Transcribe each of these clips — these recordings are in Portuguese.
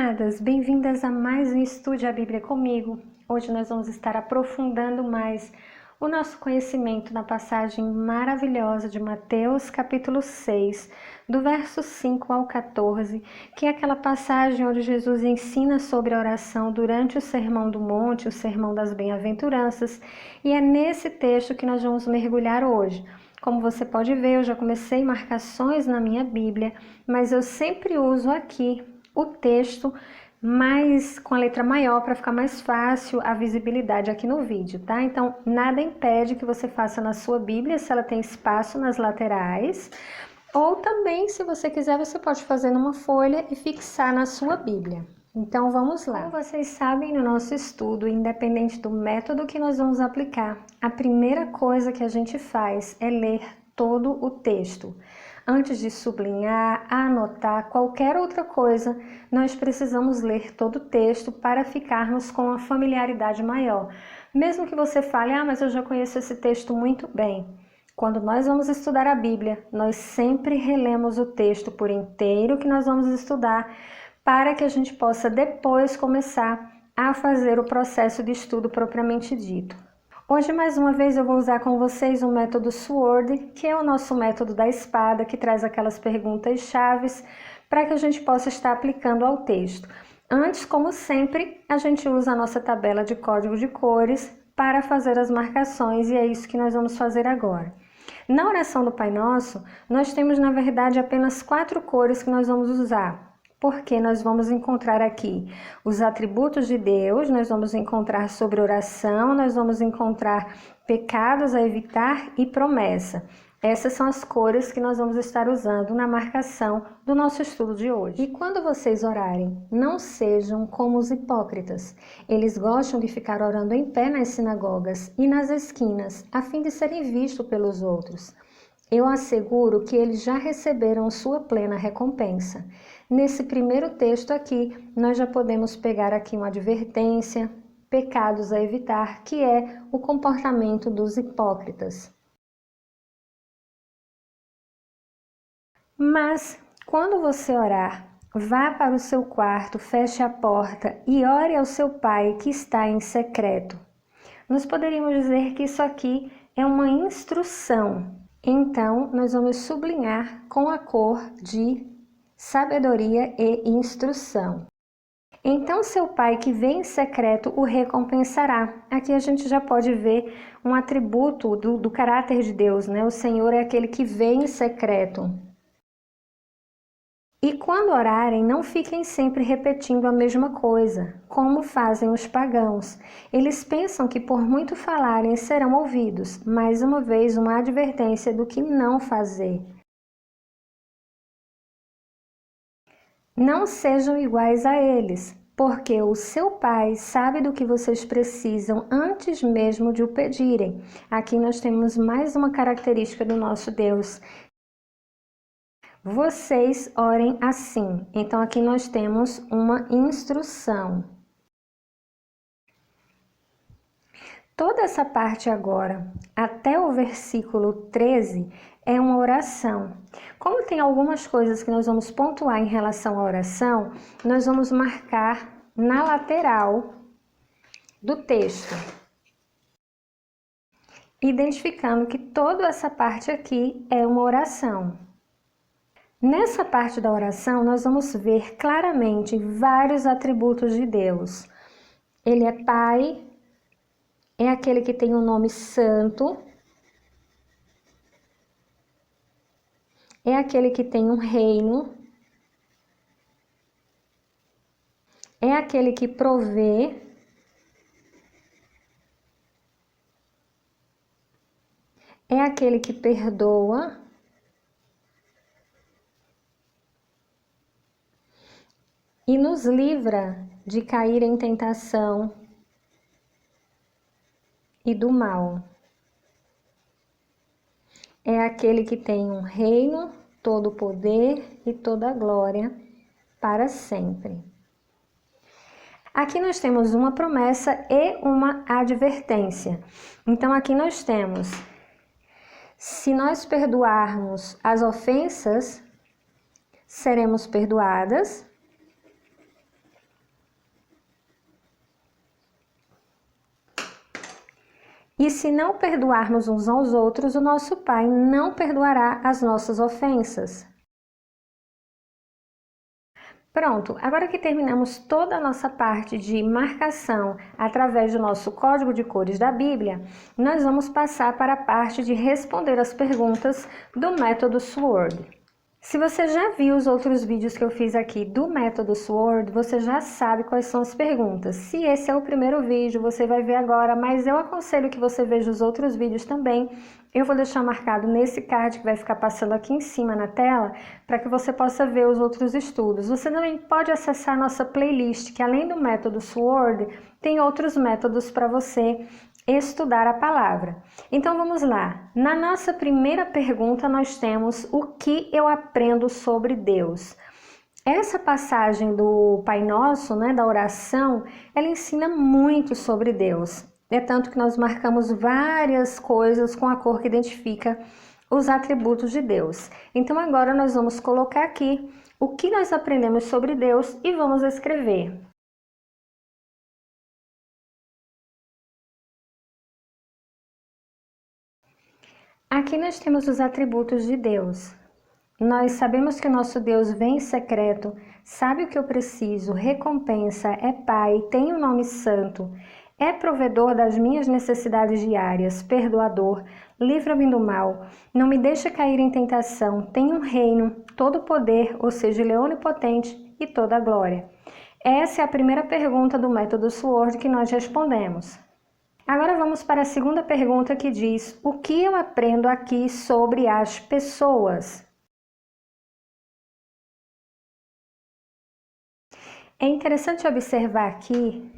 amadas, bem-vindas a mais um Estude a Bíblia comigo. Hoje nós vamos estar aprofundando mais o nosso conhecimento na passagem maravilhosa de Mateus, capítulo 6, do verso 5 ao 14, que é aquela passagem onde Jesus ensina sobre a oração durante o Sermão do Monte, o Sermão das Bem-aventuranças, e é nesse texto que nós vamos mergulhar hoje. Como você pode ver, eu já comecei marcações na minha Bíblia, mas eu sempre uso aqui o texto mais com a letra maior para ficar mais fácil a visibilidade aqui no vídeo, tá? Então, nada impede que você faça na sua Bíblia, se ela tem espaço nas laterais, ou também, se você quiser, você pode fazer numa folha e fixar na sua Bíblia. Então, vamos lá. Como vocês sabem, no nosso estudo, independente do método que nós vamos aplicar, a primeira coisa que a gente faz é ler todo o texto. Antes de sublinhar, anotar, qualquer outra coisa, nós precisamos ler todo o texto para ficarmos com uma familiaridade maior. Mesmo que você fale, mas eu já conheço esse texto muito bem. Quando nós vamos estudar a Bíblia, nós sempre relemos o texto por inteiro que nós vamos estudar, para que a gente possa depois começar a fazer o processo de estudo propriamente dito. Hoje, mais uma vez, eu vou usar com vocês o método SWORD, que é o nosso método da espada, que traz aquelas perguntas chaves para que a gente possa estar aplicando ao texto. Antes, como sempre, a gente usa a nossa tabela de código de cores para fazer as marcações e é isso que nós vamos fazer agora. Na oração do Pai Nosso, nós temos, na verdade, apenas 4 cores que nós vamos usar. Porque nós vamos encontrar aqui os atributos de Deus, nós vamos encontrar sobre oração, nós vamos encontrar pecados a evitar e promessa. Essas são as cores que nós vamos estar usando na marcação do nosso estudo de hoje. E quando vocês orarem, não sejam como os hipócritas. Eles gostam de ficar orando em pé nas sinagogas e nas esquinas, a fim de serem vistos pelos outros. Eu asseguro que eles já receberam sua plena recompensa. Nesse primeiro texto aqui, nós já podemos pegar aqui uma advertência, pecados a evitar, que é o comportamento dos hipócritas. Mas, quando você orar, vá para o seu quarto, feche a porta e ore ao seu Pai que está em secreto. Nós poderíamos dizer que isso aqui é uma instrução. Então, nós vamos sublinhar com a cor de sabedoria e instrução. Então, seu Pai que vem em secreto o recompensará. Aqui a gente já pode ver um atributo do caráter de Deus, né? O Senhor é aquele que vem em secreto. E quando orarem, não fiquem sempre repetindo a mesma coisa, como fazem os pagãos. Eles pensam que por muito falarem serão ouvidos. Mais uma vez, uma advertência do que não fazer. Não sejam iguais a eles, porque o seu Pai sabe do que vocês precisam antes mesmo de o pedirem. Aqui nós temos mais uma característica do nosso Deus. Vocês orem assim. Então, aqui nós temos uma instrução. Toda essa parte agora, até o versículo 13, é uma oração. Como tem algumas coisas que nós vamos pontuar em relação à oração, nós vamos marcar na lateral do texto, identificando que toda essa parte aqui é uma oração. Nessa parte da oração, nós vamos ver claramente vários atributos de Deus. Ele é Pai, é aquele que tem um nome santo, é aquele que tem um reino, é aquele que provê, é aquele que perdoa, e nos livra de cair em tentação e do mal. É aquele que tem um reino, todo o poder e toda a glória para sempre. Aqui nós temos uma promessa e uma advertência. Então aqui nós temos, se nós perdoarmos as ofensas, seremos perdoadas. E se não perdoarmos uns aos outros, o nosso Pai não perdoará as nossas ofensas. Pronto, agora que terminamos toda a nossa parte de marcação através do nosso código de cores da Bíblia, nós vamos passar para a parte de responder as perguntas do método SWORD. Se você já viu os outros vídeos que eu fiz aqui do método SWORD, você já sabe quais são as perguntas. Se esse é o primeiro vídeo, você vai ver agora, mas eu aconselho que você veja os outros vídeos também. Eu vou deixar marcado nesse card que vai ficar passando aqui em cima na tela, para que você possa ver os outros estudos. Você também pode acessar nossa playlist, que além do método SWORD, tem outros métodos para você estudar a palavra. Então vamos lá. Na nossa primeira pergunta nós temos: o que eu aprendo sobre Deus? Essa passagem do Pai Nosso, da oração, ela ensina muito sobre Deus. É tanto que nós marcamos várias coisas com a cor que identifica os atributos de Deus. Então agora nós vamos colocar aqui o que nós aprendemos sobre Deus e vamos escrever. Aqui nós temos os atributos de Deus. Nós sabemos que o nosso Deus vem em secreto, sabe o que eu preciso, recompensa, é Pai, tem o nome santo, é provedor das minhas necessidades diárias, perdoador, livra-me do mal, não me deixa cair em tentação, tem um reino, todo poder, ou seja, ele é onipotente e toda a glória. Essa é a primeira pergunta do método SWORD que nós respondemos. Agora vamos para a segunda pergunta que diz: o que eu aprendo aqui sobre as pessoas? É interessante observar aqui,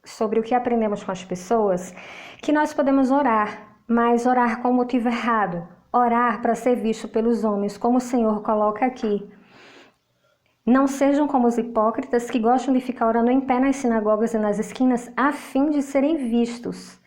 sobre o que aprendemos com as pessoas, que nós podemos orar, mas orar com o motivo errado. Orar para ser visto pelos homens, como o Senhor coloca aqui. Não sejam como os hipócritas que gostam de ficar orando em pé nas sinagogas e nas esquinas a fim de serem vistos.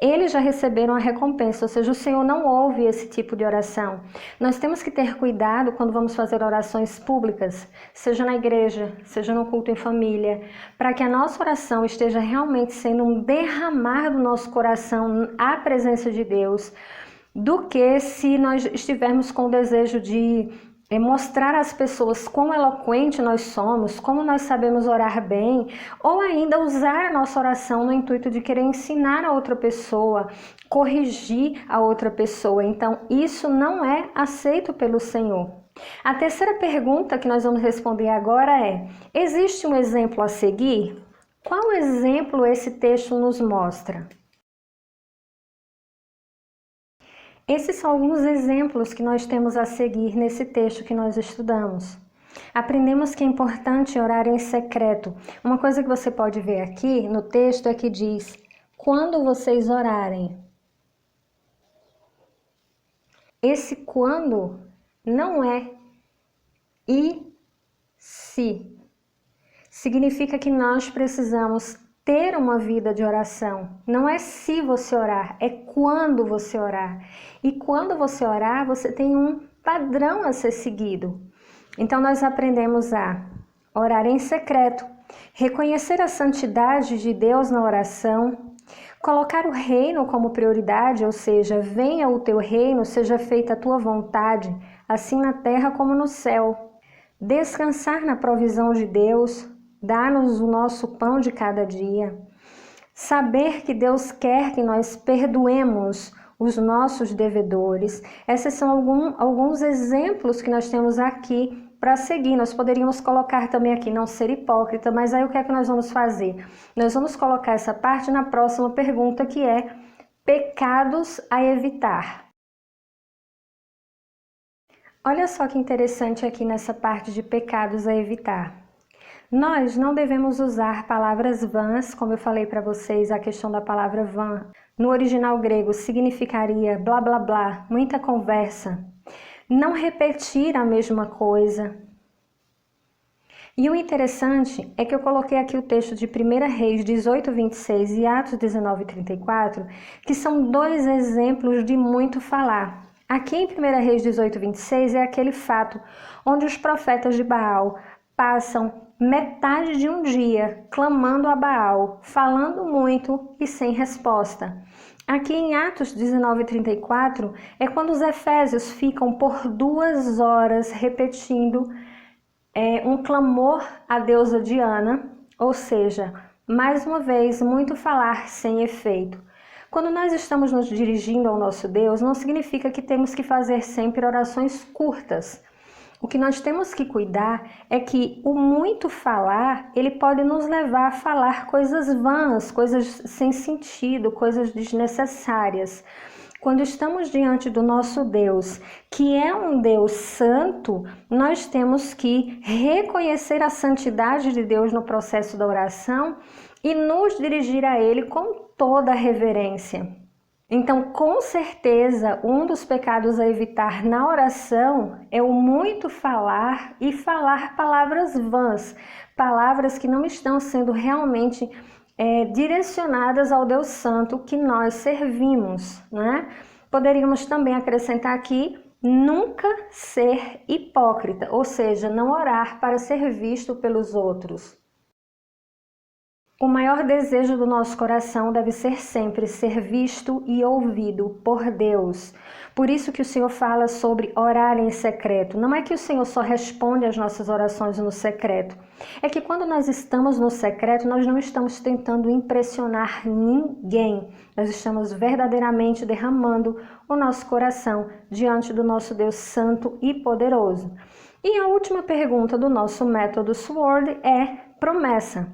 Eles já receberam a recompensa, ou seja, o Senhor não ouve esse tipo de oração. Nós temos que ter cuidado quando vamos fazer orações públicas, seja na igreja, seja no culto em família, para que a nossa oração esteja realmente sendo um derramar do nosso coração à presença de Deus, do que se nós estivermos com o desejo de mostrar às pessoas quão eloquente nós somos, como nós sabemos orar bem, ou ainda usar a nossa oração no intuito de querer ensinar a outra pessoa, corrigir a outra pessoa. Então, isso não é aceito pelo Senhor. A terceira pergunta que nós vamos responder agora é: existe um exemplo a seguir? Qual exemplo esse texto nos mostra? Esses são alguns exemplos que nós temos a seguir nesse texto que nós estudamos. Aprendemos que é importante orar em secreto. Uma coisa que você pode ver aqui no texto é que diz: quando vocês orarem. Esse quando não é e se. Significa que nós precisamos ter uma vida de oração. Não é se você orar, é quando você orar. E quando você orar, você tem um padrão a ser seguido. Então nós aprendemos a orar em secreto, reconhecer a santidade de Deus na oração, colocar o reino como prioridade, ou seja, venha o teu reino, seja feita a tua vontade, assim na terra como no céu. Descansar na provisão de Deus, dar-nos o nosso pão de cada dia. Saber que Deus quer que nós perdoemos os nossos devedores. Esses são alguns exemplos que nós temos aqui para seguir. Nós poderíamos colocar também aqui não ser hipócrita, mas aí o que é que nós vamos fazer? Nós vamos colocar essa parte na próxima pergunta, que é pecados a evitar. Olha só que interessante aqui nessa parte de pecados a evitar. Nós não devemos usar palavras vãs, como eu falei para vocês, a questão da palavra vã. No original grego significaria blá blá blá, muita conversa. Não repetir a mesma coisa. E o interessante é que eu coloquei aqui o texto de 1 Reis 18:26 e Atos 19:34, que são dois exemplos de muito falar. Aqui em 1 Reis 18:26 é aquele fato onde os profetas de Baal passam metade de um dia clamando a Baal, falando muito e sem resposta. Aqui em Atos 19:34 é quando os efésios ficam por 2 horas repetindo um clamor à deusa Diana, ou seja, mais uma vez, muito falar sem efeito. Quando nós estamos nos dirigindo ao nosso Deus, não significa que temos que fazer sempre orações curtas. O que nós temos que cuidar é que o muito falar, ele pode nos levar a falar coisas vãs, coisas sem sentido, coisas desnecessárias. Quando estamos diante do nosso Deus, que é um Deus santo, nós temos que reconhecer a santidade de Deus no processo da oração e nos dirigir a Ele com toda a reverência. Então, com certeza, um dos pecados a evitar na oração é o muito falar e falar palavras vãs, palavras que não estão sendo realmente direcionadas ao Deus Santo que nós servimos, né? Poderíamos também acrescentar aqui, nunca ser hipócrita, ou seja, não orar para ser visto pelos outros. O maior desejo do nosso coração deve ser sempre ser visto e ouvido por Deus. Por isso que o Senhor fala sobre orar em secreto. Não é que o Senhor só responde às nossas orações no secreto. É que quando nós estamos no secreto, nós não estamos tentando impressionar ninguém. Nós estamos verdadeiramente derramando o nosso coração diante do nosso Deus Santo e poderoso. E a última pergunta do nosso método SWORD é promessa.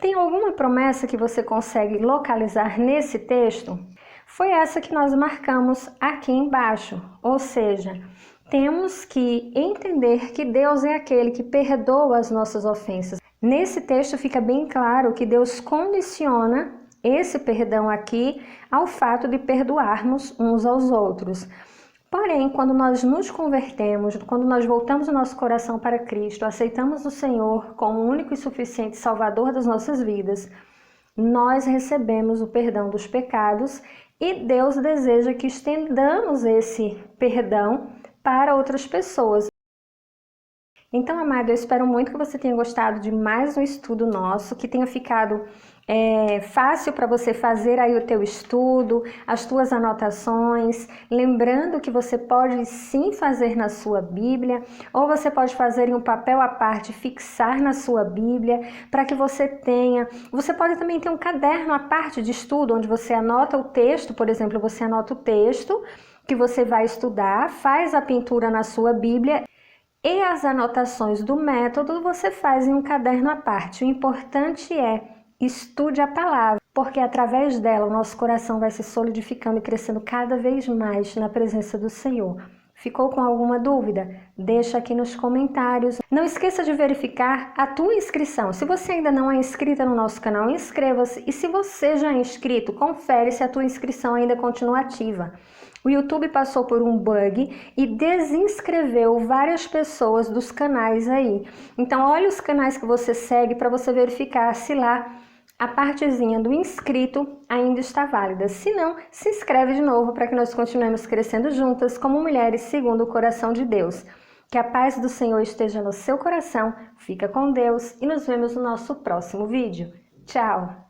Tem alguma promessa que você consegue localizar nesse texto? Foi essa que nós marcamos aqui embaixo, ou seja, temos que entender que Deus é aquele que perdoa as nossas ofensas. Nesse texto fica bem claro que Deus condiciona esse perdão aqui ao fato de perdoarmos uns aos outros. Porém, quando nós nos convertemos, quando nós voltamos o nosso coração para Cristo, aceitamos o Senhor como o único e suficiente Salvador das nossas vidas, nós recebemos o perdão dos pecados e Deus deseja que estendamos esse perdão para outras pessoas. Então, amado, eu espero muito que você tenha gostado de mais um estudo nosso, que tenha ficado fácil para você fazer aí o teu estudo, as tuas anotações, lembrando que você pode sim fazer na sua Bíblia, ou você pode fazer em um papel à parte, fixar na sua Bíblia, para que você tenha. Você pode também ter um caderno à parte de estudo, onde você anota o texto, por exemplo, você anota o texto que você vai estudar, faz a pintura na sua Bíblia, e as anotações do método você faz em um caderno à parte. O importante é estude a palavra, porque através dela o nosso coração vai se solidificando e crescendo cada vez mais na presença do Senhor. Ficou com alguma dúvida? Deixa aqui nos comentários. Não esqueça de verificar a tua inscrição. Se você ainda não é inscrita no nosso canal, inscreva-se. E se você já é inscrito, confere se a tua inscrição ainda continua ativa. O YouTube passou por um bug e desinscreveu várias pessoas dos canais aí. Então, olha os canais que você segue para você verificar se lá a partezinha do inscrito ainda está válida. Se não, se inscreve de novo para que nós continuemos crescendo juntas como mulheres segundo o coração de Deus. Que a paz do Senhor esteja no seu coração. Fica com Deus e nos vemos no nosso próximo vídeo. Tchau!